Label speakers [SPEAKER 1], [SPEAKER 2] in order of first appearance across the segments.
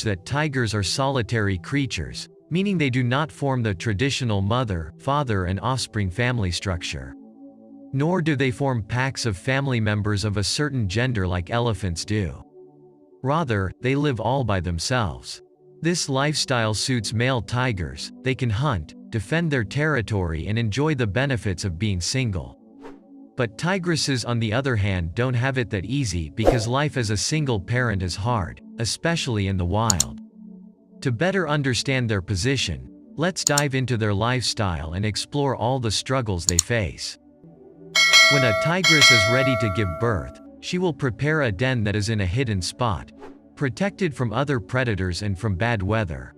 [SPEAKER 1] that tigers are solitary creatures, meaning they do not form the traditional mother, father and offspring family structure. Nor do they form packs of family members of a certain gender like elephants do. Rather, they live all by themselves. This lifestyle suits male tigers. They can hunt, defend their territory and enjoy the benefits of being single. But tigresses on the other hand don't have it that easy because life as a single parent is hard, especially in the wild. To better understand their position, let's dive into their lifestyle and explore all the struggles they face. When a tigress is ready to give birth, she will prepare a den that is in a hidden spot, protected from other predators and from bad weather.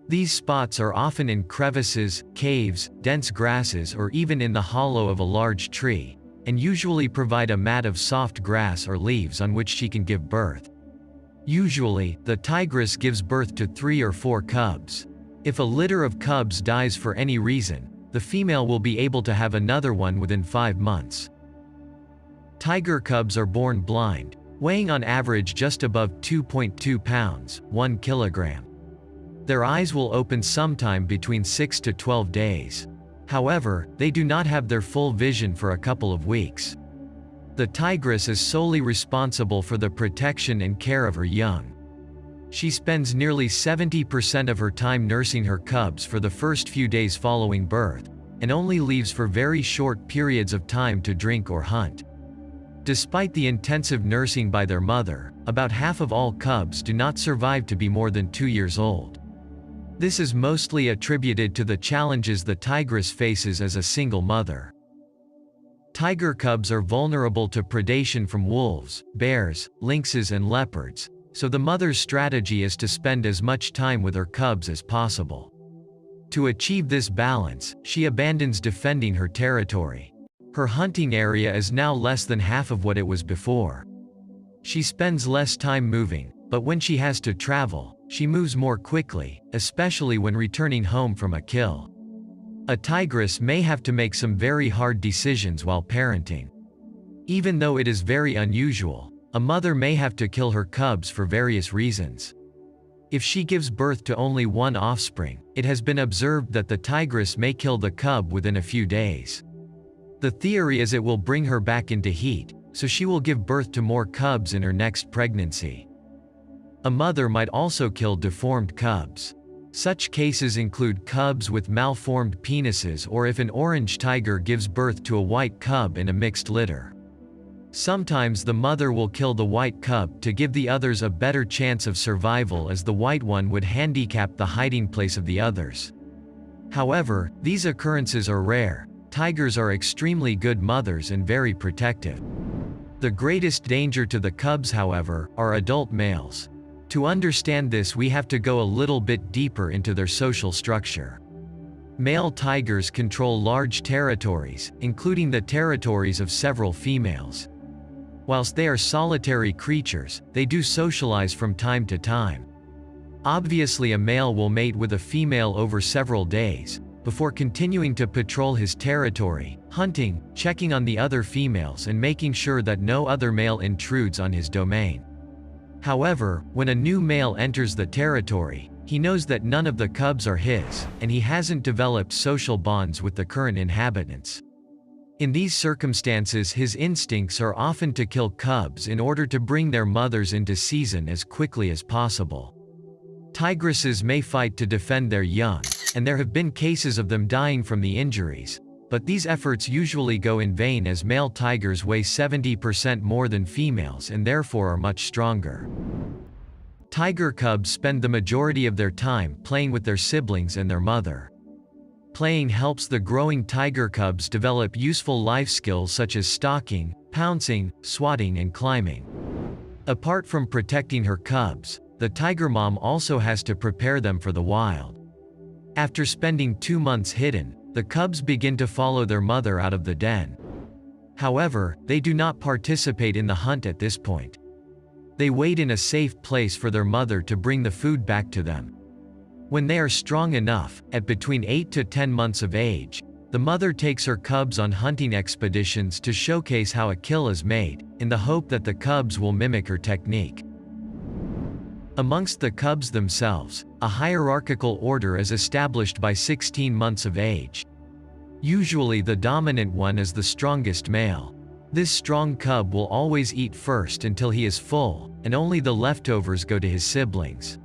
[SPEAKER 1] These spots are often in crevices, caves, dense grasses or even in the hollow of a large tree, and usually provide a mat of soft grass or leaves on which she can give birth. Usually, the tigress gives birth to 3 or 4 cubs. If a litter of cubs dies for any reason, the female will be able to have another one within 5 months. Tiger cubs are born blind, weighing on average just above 2.2 pounds, 1 kilogram. Their eyes will open sometime between 6 to 12 days. However, they do not have their full vision for a couple of weeks. The tigress is solely responsible for the protection and care of her young. She spends nearly 70% of her time nursing her cubs for the first few days following birth, and only leaves for very short periods of time to drink or hunt. Despite the intensive nursing by their mother, about half of all cubs do not survive to be more than 2 years old. This is mostly attributed to the challenges the tigress faces as a single mother. Tiger cubs are vulnerable to predation from wolves, bears, lynxes and leopards, so the mother's strategy is to spend as much time with her cubs as possible. To achieve this balance, she abandons defending her territory. Her hunting area is now less than half of what it was before. She spends less time moving, but when she has to travel, she moves more quickly, especially when returning home from a kill. A tigress may have to make some very hard decisions while parenting. Even though it is very unusual, a mother may have to kill her cubs for various reasons. If she gives birth to only one offspring, it has been observed that the tigress may kill the cub within a few days. The theory is it will bring her back into heat, so she will give birth to more cubs in her next pregnancy. A mother might also kill deformed cubs. Such cases include cubs with malformed penises or if an orange tiger gives birth to a white cub in a mixed litter. Sometimes the mother will kill the white cub to give the others a better chance of survival as the white one would handicap the hiding place of the others. However, these occurrences are rare. Tigers are extremely good mothers and very protective. The greatest danger to the cubs, however, are adult males. To understand this, we have to go a little bit deeper into their social structure. Male tigers control large territories, including the territories of several females. Whilst they are solitary creatures, they do socialize from time to time. Obviously, a male will mate with a female over several days, before continuing to patrol his territory, hunting, checking on the other females and making sure that no other male intrudes on his domain. However, when a new male enters the territory, he knows that none of the cubs are his, and he hasn't developed social bonds with the current inhabitants. In these circumstances, his instincts are often to kill cubs in order to bring their mothers into season as quickly as possible. Tigresses may fight to defend their young, and there have been cases of them dying from the injuries, but these efforts usually go in vain as male tigers weigh 70% more than females and therefore are much stronger. Tiger cubs spend the majority of their time playing with their siblings and their mother. Playing helps the growing tiger cubs develop useful life skills such as stalking, pouncing, swatting and climbing. Apart from protecting her cubs, the tiger mom also has to prepare them for the wild. After spending 2 months hidden, the cubs begin to follow their mother out of the den. However, they do not participate in the hunt at this point. They wait in a safe place for their mother to bring the food back to them. When they are strong enough, at between 8 to 10 months of age, the mother takes her cubs on hunting expeditions to showcase how a kill is made, in the hope that the cubs will mimic her technique. Amongst the cubs themselves, a hierarchical order is established by 16 months of age. Usually the dominant one is the strongest male. This strong cub will always eat first until he is full, and only the leftovers go to his siblings.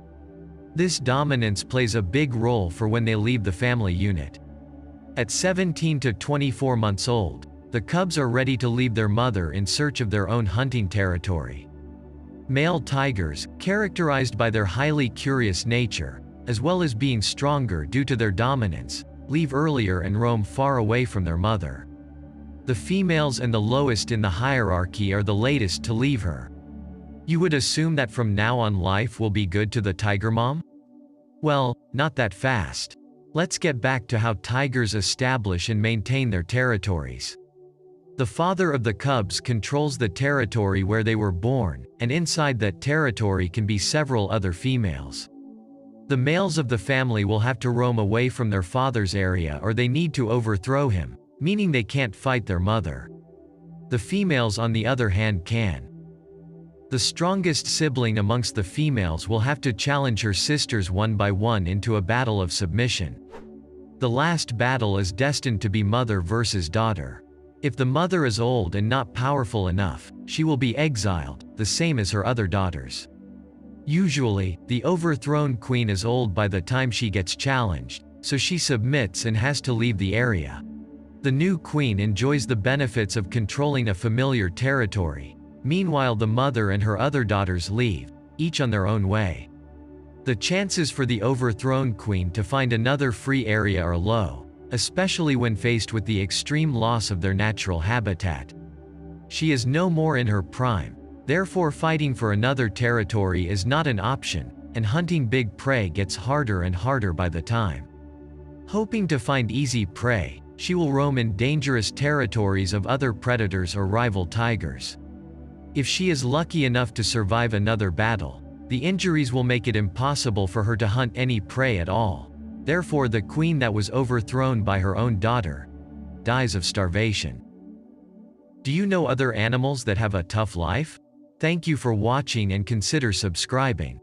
[SPEAKER 1] This dominance plays a big role for when they leave the family unit. At 17 to 24 months old, the cubs are ready to leave their mother in search of their own hunting territory. Male tigers, characterized by their highly curious nature, as well as being stronger due to their dominance, leave earlier and roam far away from their mother. The females and the lowest in the hierarchy are the latest to leave her. You would assume that from now on life will be good to the tiger mom? Well, not that fast. Let's get back to how tigers establish and maintain their territories. The father of the cubs controls the territory where they were born, and inside that territory can be several other females. The males of the family will have to roam away from their father's area or they need to overthrow him, meaning they can't fight their mother. The females on the other hand can. The strongest sibling amongst the females will have to challenge her sisters one by one into a battle of submission. The last battle is destined to be mother versus daughter. If the mother is old and not powerful enough, she will be exiled, the same as her other daughters. Usually, the overthrown queen is old by the time she gets challenged, so she submits and has to leave the area. The new queen enjoys the benefits of controlling a familiar territory. Meanwhile, the mother and her other daughters leave, each on their own way. The chances for the overthrown queen to find another free area are low, especially when faced with the extreme loss of their natural habitat. She is no more in her prime, therefore fighting for another territory is not an option, and hunting big prey gets harder and harder by the time. Hoping to find easy prey, she will roam in dangerous territories of other predators or rival tigers. If she is lucky enough to survive another battle, the injuries will make it impossible for her to hunt any prey at all. Therefore, the queen that was overthrown by her own daughter dies of starvation. Do you know other animals that have a tough life? Thank you for watching and consider subscribing.